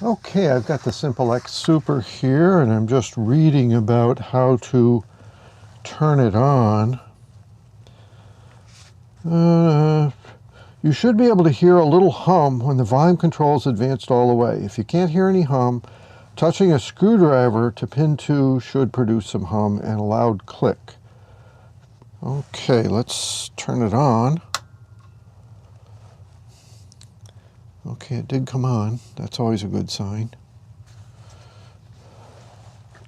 Okay, I've got the SimpleX Super here, and I'm just reading about how to turn it on. You should be able to hear a little hum when the volume control is advanced all the way. If you can't hear any hum, touching a screwdriver to pin 2 should produce some hum and a loud click. Okay, let's turn it on. Okay, it did come on. That's always a good sign.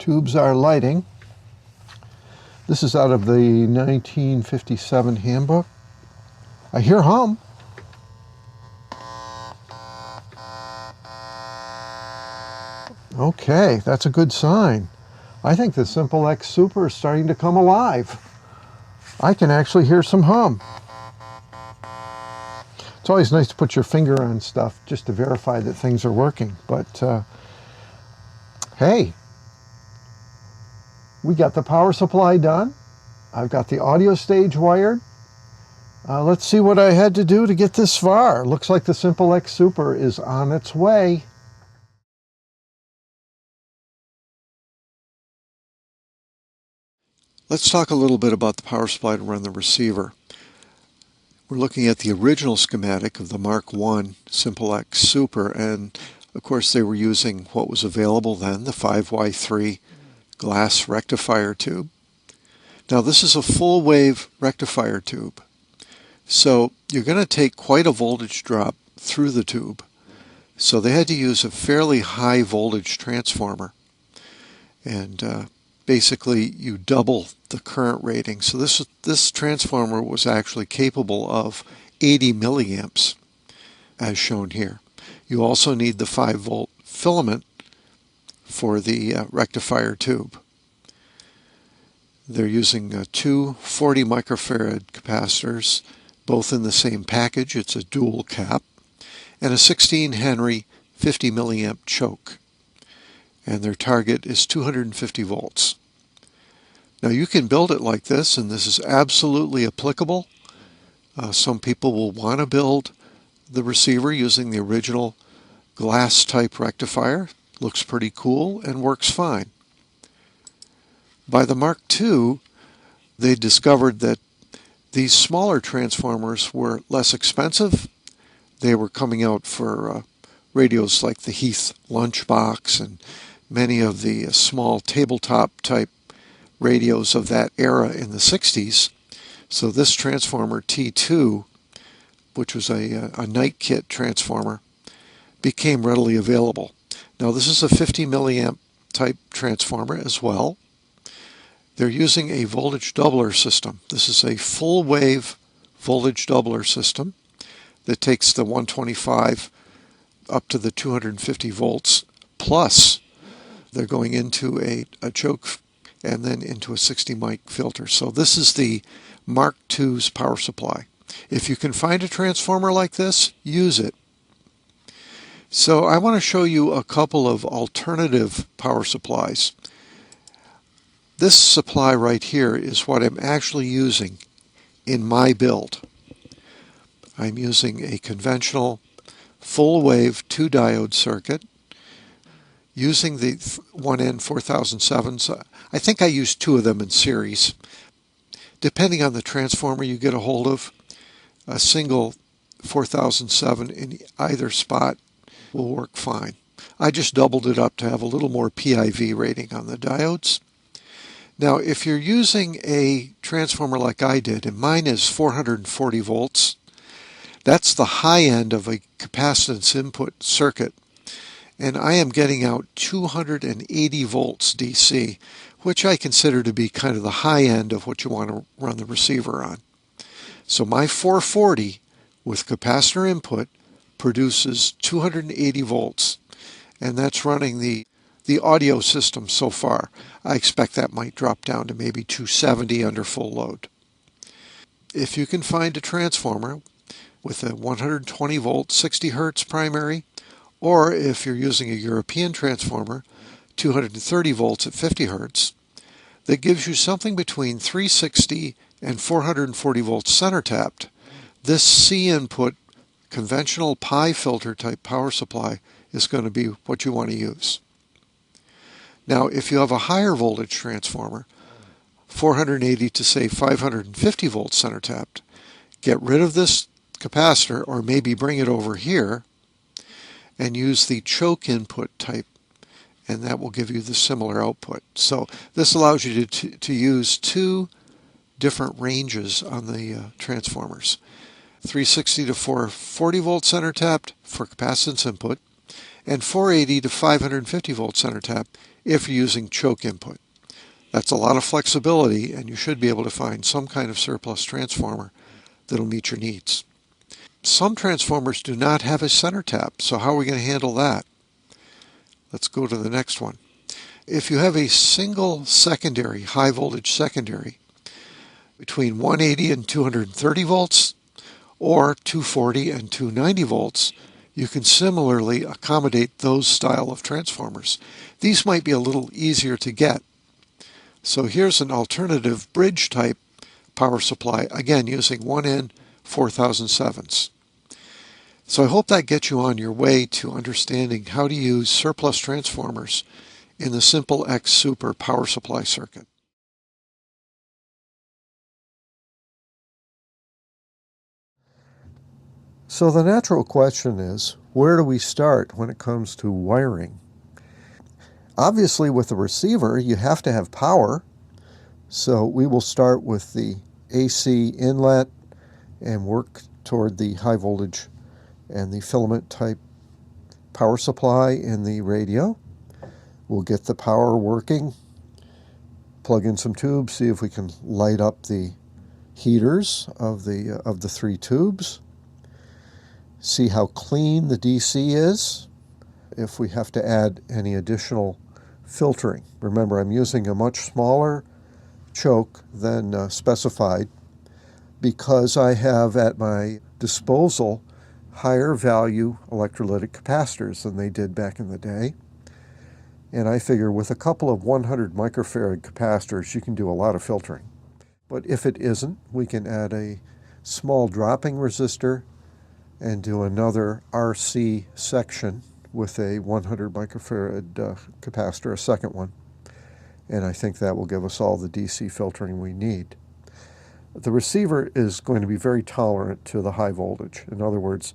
Tubes are lighting. This is out of the 1957 handbook. I hear hum. Okay, that's a good sign. I think the SimpleX Super is starting to come alive. I can actually hear some hum. It's always nice to put your finger on stuff just to verify that things are working. But hey, we got the power supply done. I've got the audio stage wired. Let's see what I had to do to get this far. Looks like the SimpleX Super is on its way. Let's talk a little bit about the power supply to run the receiver. We're looking at the original schematic of the Mark I SimpleX Super, and of course they were using what was available then, the 5Y3 glass rectifier tube. Now this is a full wave rectifier tube, so you're going to take quite a voltage drop through the tube. So they had to use a fairly high voltage transformer, and basically you double the current rating. So this transformer was actually capable of 80 milliamps as shown here. You also need the 5-volt filament for the rectifier tube. They're using two 40 microfarad capacitors, both in the same package. It's a dual cap, and a 16 Henry 50 milliamp choke. And their target is 250 volts. Now you can build it like this, and this is absolutely applicable. Some people will want to build the receiver using the original glass type rectifier. Looks pretty cool and works fine. By the Mark II, they discovered that these smaller transformers were less expensive. They were coming out for radios like the Heath Lunchbox and many of the small tabletop type radios of that era in the 60s. So this transformer T2, which was a night kit transformer, became readily available. Now this is a 50 milliamp type transformer as well. They're using a voltage doubler system. This is a full wave voltage doubler system that takes the 125 up to the 250 volts, plus they're going into a choke and then into a 60 mic filter. So this is the Mark II's power supply. If you can find a transformer like this, use it. So I want to show you a couple of alternative power supplies. This supply right here is what I'm actually using in my build. I'm using a conventional full wave 2 diode circuit using the 1N4007s. I think I used 2 of them in series. Depending on the transformer you get a hold of, a single 4007 in either spot will work fine. I just doubled it up to have a little more PIV rating on the diodes. Now if you're using a transformer like I did, and mine is 440 volts, that's the high end of a capacitance input circuit, and I am getting out 280 volts DC, which I consider to be kind of the high end of what you want to run the receiver on. So my 440 with capacitor input produces 280 volts, and that's running the audio system so far. I expect that might drop down to maybe 270 under full load. If you can find a transformer with a 120 volt 60 hertz primary, or if you're using a European transformer 230 volts at 50 hertz, that gives you something between 360 and 440 volts center tapped, this C input conventional pi filter type power supply is going to be what you want to use. Now, if you have a higher voltage transformer, 480 to say 550 volts center tapped, get rid of this capacitor or maybe bring it over here and use the choke input type, and that will give you the similar output. So this allows you to use two different ranges on the transformers. 360 to 440 volt center tapped for capacitance input, and 480 to 550 volt center tapped if you're using choke input. That's a lot of flexibility, and you should be able to find some kind of surplus transformer that'll meet your needs. Some transformers do not have a center tap, so how are we going to handle that? Let's go to the next one. If you have a single secondary, high voltage secondary, between 180 and 230 volts, or 240 and 290 volts, you can similarly accommodate those style of transformers. These might be a little easier to get. So here's an alternative bridge type power supply, again using 1N 4007s. So I hope that gets you on your way to understanding how to use surplus transformers in the SimpleX Super power supply circuit. So the natural question is, where do we start when it comes to wiring? Obviously, with the receiver, you have to have power. So we will start with the AC inlet and work toward the high voltage and the filament type power supply in the radio. We'll get the power working, plug in some tubes, see if we can light up the heaters of the three tubes, see how clean the DC is, if we have to add any additional filtering. Remember, I'm using a much smaller choke than specified because I have at my disposal higher value electrolytic capacitors than they did back in the day. And I figure with a couple of 100 microfarad capacitors, you can do a lot of filtering. But if it isn't, we can add a small dropping resistor and do another RC section with a 100 microfarad capacitor, a second one. And I think that will give us all the DC filtering we need. The receiver is going to be very tolerant to the high voltage. In other words,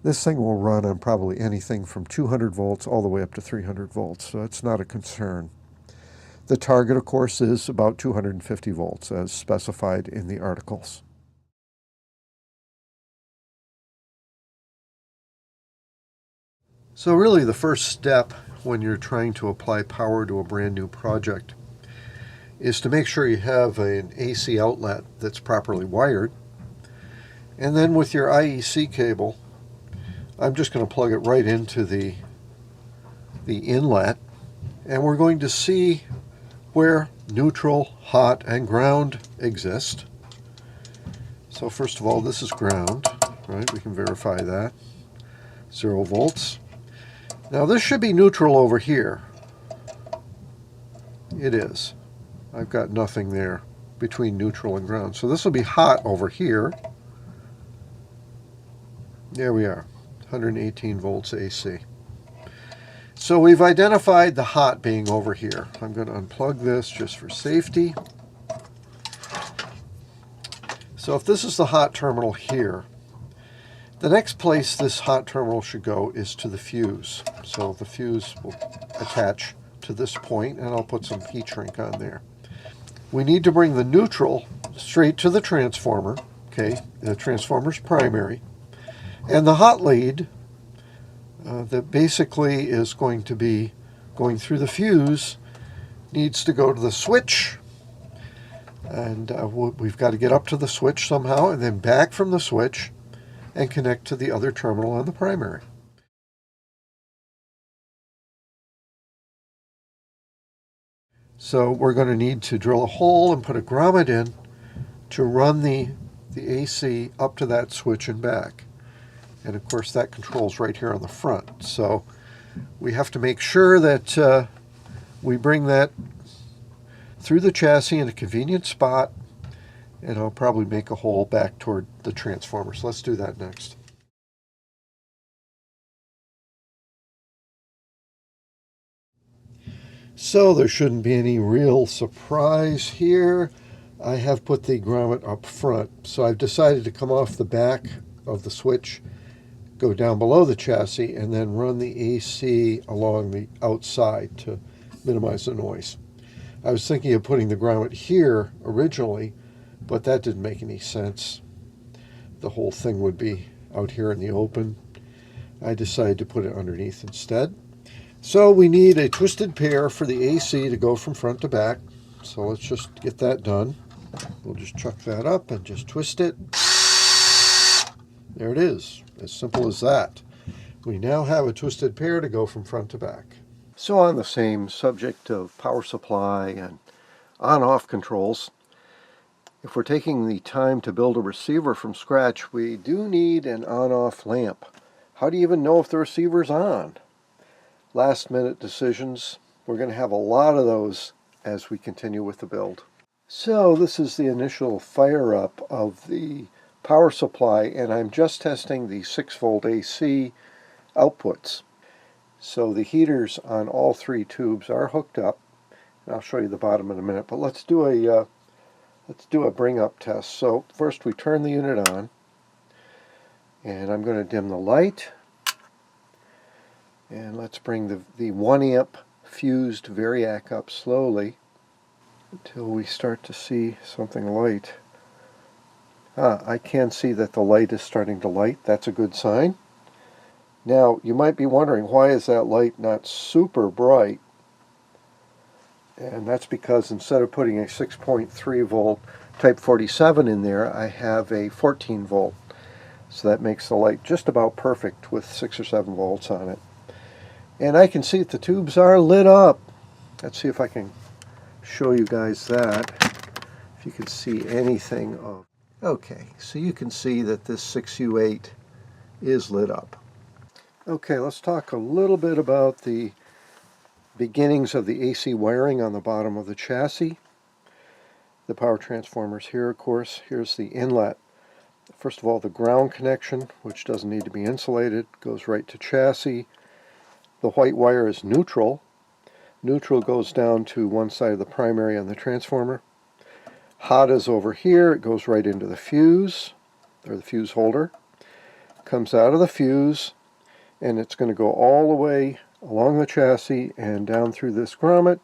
this thing will run on probably anything from 200 volts all the way up to 300 volts, so it's not a concern. The target, of course, is about 250 volts as specified in the articles. So really the first step when you're trying to apply power to a brand new project is to make sure you have an AC outlet that's properly wired. And then with your IEC cable, I'm just going to plug it right into the inlet, and we're going to see where neutral, hot, and ground exist. So first of all, this is ground, right? We can verify that. 0 volts. Now this should be neutral over here. It is. I've got nothing there between neutral and ground. So this will be hot over here. There we are, 118 volts AC. So we've identified the hot being over here. I'm going to unplug this just for safety. So if this is the hot terminal here, the next place this hot terminal should go is to the fuse. So the fuse will attach to this point, and I'll put some heat shrink on there. We need to bring the neutral straight to the transformer, okay? The transformer's primary. And the hot lead that basically is going to be going through the fuse needs to go to the switch. And we've got to get up to the switch somehow and then back from the switch and connect to the other terminal on the primary. So we're going to need to drill a hole and put a grommet in to run the AC up to that switch and back. And of course that controls right here on the front. So we have to make sure that we bring that through the chassis in a convenient spot, and I'll probably make a hole back toward the transformer. So let's do that next. So there shouldn't be any real surprise here. I have put the grommet up front, so I've decided to come off the back of the switch, go down below the chassis, and then run the AC along the outside to minimize the noise. I was thinking of putting the grommet here originally, but that didn't make any sense. The whole thing would be out here in the open. I decided to put it underneath instead. So we need a twisted pair for the AC to go from front to back. So let's just get that done. We'll just chuck that up and just twist it. There it is. As simple as that. We now have a twisted pair to go from front to back. So on the same subject of power supply and on-off controls, if we're taking the time to build a receiver from scratch, we do need an on-off lamp. How do you even know if the receiver's on? Last-minute decisions. We're going to have a lot of those as we continue with the build. So this is the initial fire-up of the power supply, and I'm just testing the 6-volt AC outputs. So the heaters on all 3 tubes are hooked up, and I'll show you the bottom in a minute. But let's do a bring-up test. So first we turn the unit on, and I'm going to dim the light. And let's bring the 1 amp fused variac up slowly until we start to see something light. I can see that the light is starting to light. That's a good sign. Now, you might be wondering, why is that light not super bright? And that's because instead of putting a 6.3 volt type 47 in there, I have a 14 volt. So that makes the light just about perfect with 6 or 7 volts on it. And I can see that the tubes are lit up. Let's see if I can show you guys that. If you can see anything of... Okay, so you can see that this 6U8 is lit up. Okay, let's talk a little bit about the beginnings of the AC wiring on the bottom of the chassis. The power transformers here, of course. Here's the inlet. First of all, the ground connection, which doesn't need to be insulated, goes right to chassis. The white wire is neutral. Neutral goes down to one side of the primary on the transformer. Hot is over here. It goes right into the fuse, or the fuse holder. Comes out of the fuse, and it's going to go all the way along the chassis and down through this grommet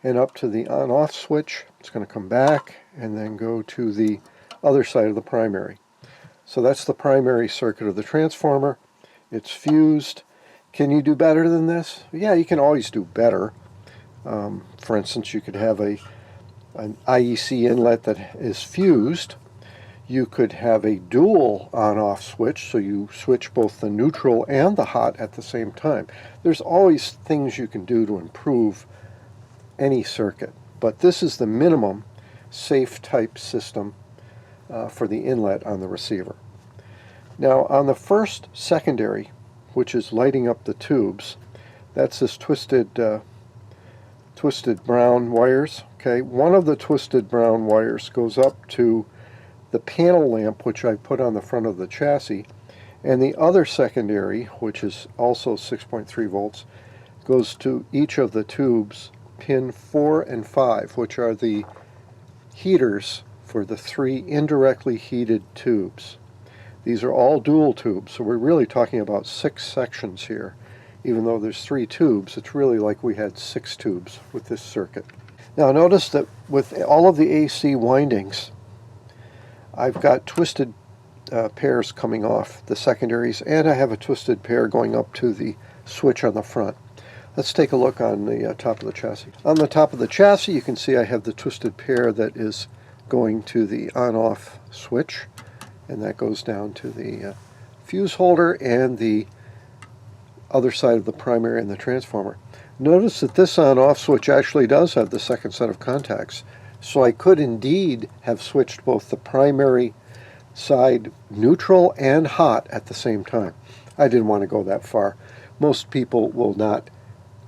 and up to the on-off switch. It's going to come back and then go to the other side of the primary. So that's the primary circuit of the transformer. It's fused. Can you do better than this? Yeah, you can always do better. For instance, you could have an IEC inlet that is fused. You could have a dual on-off switch, so you switch both the neutral and the hot at the same time. There's always things you can do to improve any circuit, but this is the minimum safe type system for the inlet on the receiver. Now on the first secondary, which is lighting up the tubes, that's this twisted brown wires. Okay, one of the twisted brown wires goes up to the panel lamp, which I put on the front of the chassis, and the other secondary, which is also 6.3 volts, goes to each of the tubes, pin 4 and 5, which are the heaters for the 3 indirectly heated tubes. These are all dual tubes, so we're really talking about 6 sections here. Even though there's 3 tubes, it's really like we had 6 tubes with this circuit. Now notice that with all of the AC windings, I've got twisted pairs coming off the secondaries, and I have a twisted pair going up to the switch on the front. Let's take a look on the top of the chassis. On the top of the chassis, you can see I have the twisted pair that is going to the on-off switch, and that goes down to the fuse holder and the other side of the primary and the transformer. Notice that this on-off switch actually does have the second set of contacts, so I could indeed have switched both the primary side neutral and hot at the same time. I didn't want to go that far. Most people will not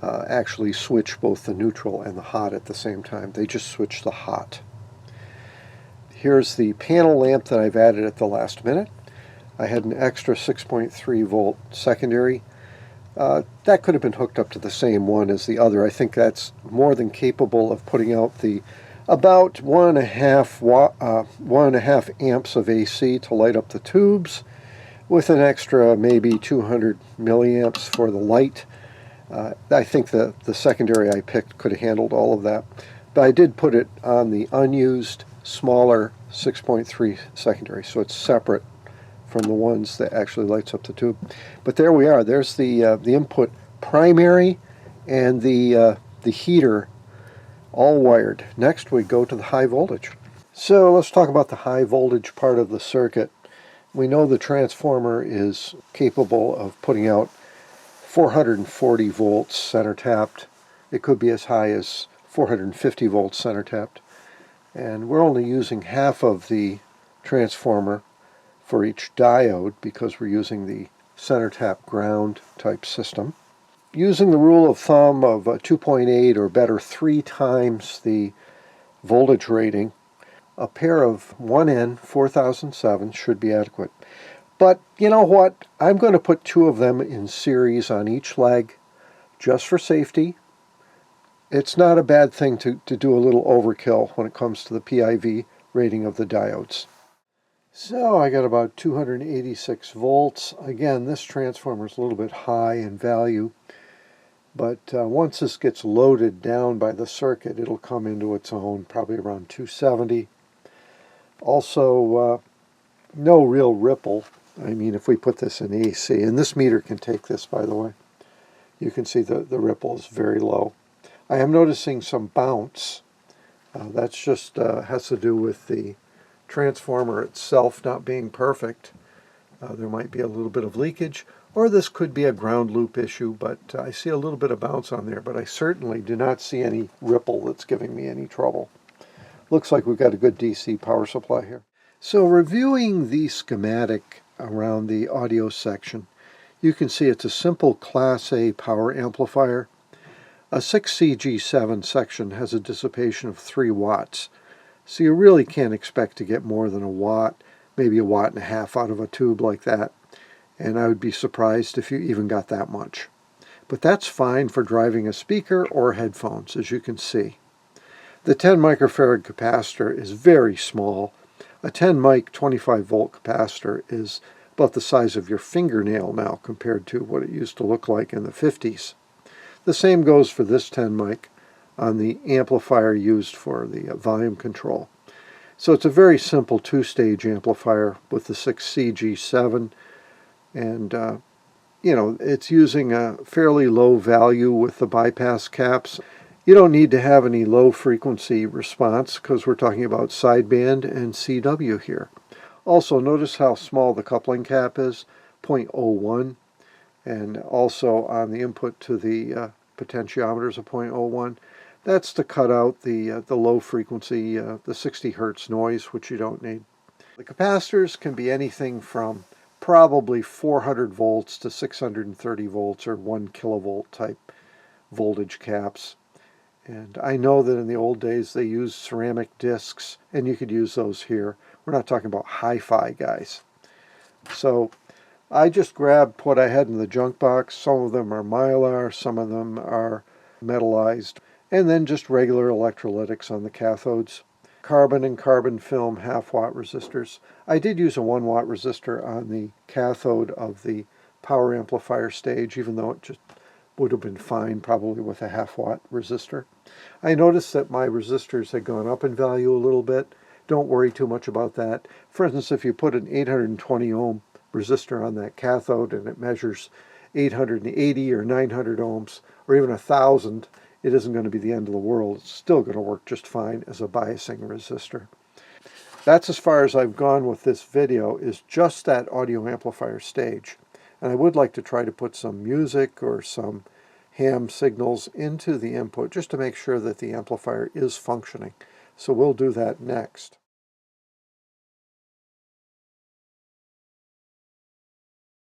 actually switch both the neutral and the hot at the same time. They just switch the hot. Here's the panel lamp that I've added at the last minute. I had an extra 6.3 volt secondary. That could have been hooked up to the same one as the other. I think that's more than capable of putting out the about 1.5 amps of AC to light up the tubes, with an extra maybe 200 milliamps for the light. I think the secondary I picked could have handled all of that. But I did put it on the unused, smaller 6.3 secondary, so it's separate from the ones that actually lights up the tube. But there we are. There's the input primary and the heater all wired. Next we go to the high voltage. So let's talk about the high voltage part of the circuit. We know the transformer is capable of putting out 440 volts center tapped. It could be as high as 450 volts center tapped. And we're only using half of the transformer for each diode because we're using the center tap ground type system. Using the rule of thumb of 2.8 or better 3 times the voltage rating, a pair of 1N 4007 should be adequate. But you know what? I'm going to put 2 of them in series on each leg just for safety. It's not a bad thing to do a little overkill when it comes to the PIV rating of the diodes. So I got about 286 volts. Again, this transformer is a little bit high in value, but once this gets loaded down by the circuit, it'll come into its own, probably around 270. Also, no real ripple. I mean, if we put this in AC, and this meter can take this, by the way, you can see the ripple is very low. I am noticing some bounce. That's just has to do with the transformer itself not being perfect. There might be a little bit of leakage, or this could be a ground loop issue, but I see a little bit of bounce on there, but I certainly do not see any ripple that's giving me any trouble. Looks like we've got a good DC power supply here. So reviewing the schematic around the audio section, you can see it's a simple Class A power amplifier. A 6CG7 section has a dissipation of 3 watts. So you really can't expect to get more than a watt, maybe 1.5 watts out of a tube like that. And I would be surprised if you even got that much. But that's fine for driving a speaker or headphones, as you can see. The 10 microfarad capacitor is very small. A 10 mic 25 volt capacitor is about the size of your fingernail now compared to what it used to look like in the 50s. The same goes for this 10 mic on the amplifier used for the volume control. So it's a very simple 2-stage amplifier with the 6CG7, and you know, it's using a fairly low value with the bypass caps. You don't need to have any low frequency response because we're talking about sideband and CW here. Also, notice how small the coupling cap is, 0.01, and also on the input to the potentiometers of 0.01. That's to cut out the low frequency, the 60 hertz noise, which you don't need. The capacitors can be anything from probably 400 volts to 630 volts or 1 kilovolt type voltage caps. And I know that in the old days they used ceramic discs, and you could use those here. We're not talking about hi-fi guys. So I just grabbed what I had in the junk box. Some of them are mylar, some of them are metallized, and then just regular electrolytics on the cathodes. Carbon and carbon film 1/2 watt resistors. I did use a 1 watt resistor on the cathode of the power amplifier stage, even though it just would have been fine probably with a 1/2 watt resistor. I noticed that my resistors had gone up in value a little bit. Don't worry too much about that. For instance, if you put an 820 ohm resistor on that cathode and it measures 880 or 900 ohms or even 1,000, it isn't going to be the end of the world. It's still going to work just fine as a biasing resistor. That's as far as I've gone with this video, is just that audio amplifier stage. And I would like to try to put some music or some ham signals into the input just to make sure that the amplifier is functioning. So we'll do that next.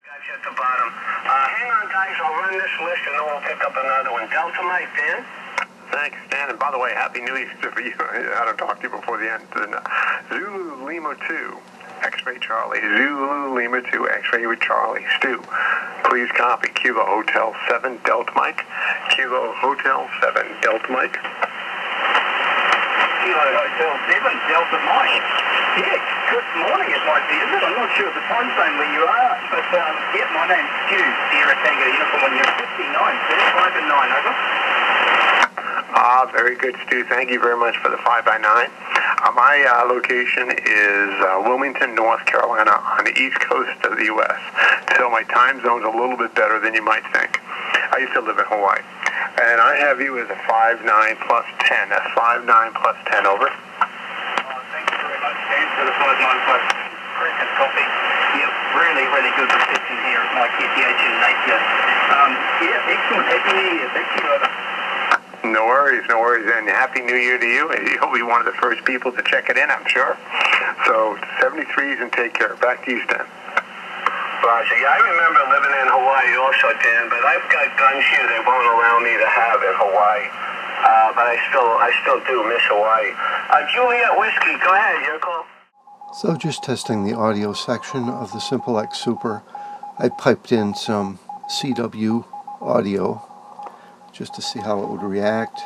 Gotcha at the bottom. Hang on, guys. I'll run this list and then we'll pick up another one. Delta Mike, Dan? Thanks, Dan. And by the way, Happy New Easter for you. I don't talk to you before the end. Zulu Lima 2, X-Ray Charlie. Zulu Lima 2, X-Ray with Charlie. Stu, Please copy Kilo Hotel 7 Delta Mike. Kilo Hotel 7 Delta Mike. Kilo Hotel 7 Delta Mike. Yeah, good morning it might be, isn't it? I'm not sure of the time zone where you are, but yeah, my name's Stu, Sierra Tango Uniform, and you're 59, sir, 5 and 9, over. Very good, Stu. Thank you very much for the 5x9. My location is Wilmington, North Carolina, on the east coast of the U.S., so my time zone's a little bit better than you might think. I used to live in Hawaii. And I have you as a 5'9 plus 10. That's 5'9 plus 10, over. Thank you very much, Dan, for the 5'9 plus present copy. Yep, really, really good reception here at my KTH in Napier. Yeah, excellent. Happy New Year. Thank you, over. No worries, no worries. And Happy New Year to you. You'll be one of the first people to check it in, I'm sure. So, 73s and take care. Back to you, Stan. Roger. Yeah, I remember living in Hawaii also, Dan, but I've got guns here they won't allow me to have in Hawaii. But I still do miss Hawaii. Juliet Whiskey, go ahead. Your call. So just testing the audio section of the SimpleX Super. I piped in some CW audio just to see how it would react.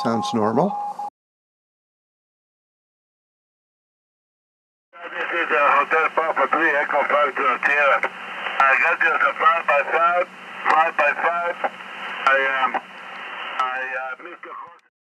Sounds normal. This is Hotel Papa 3, Echo 5 to Sierra. I got you as a 5x5, 5x5.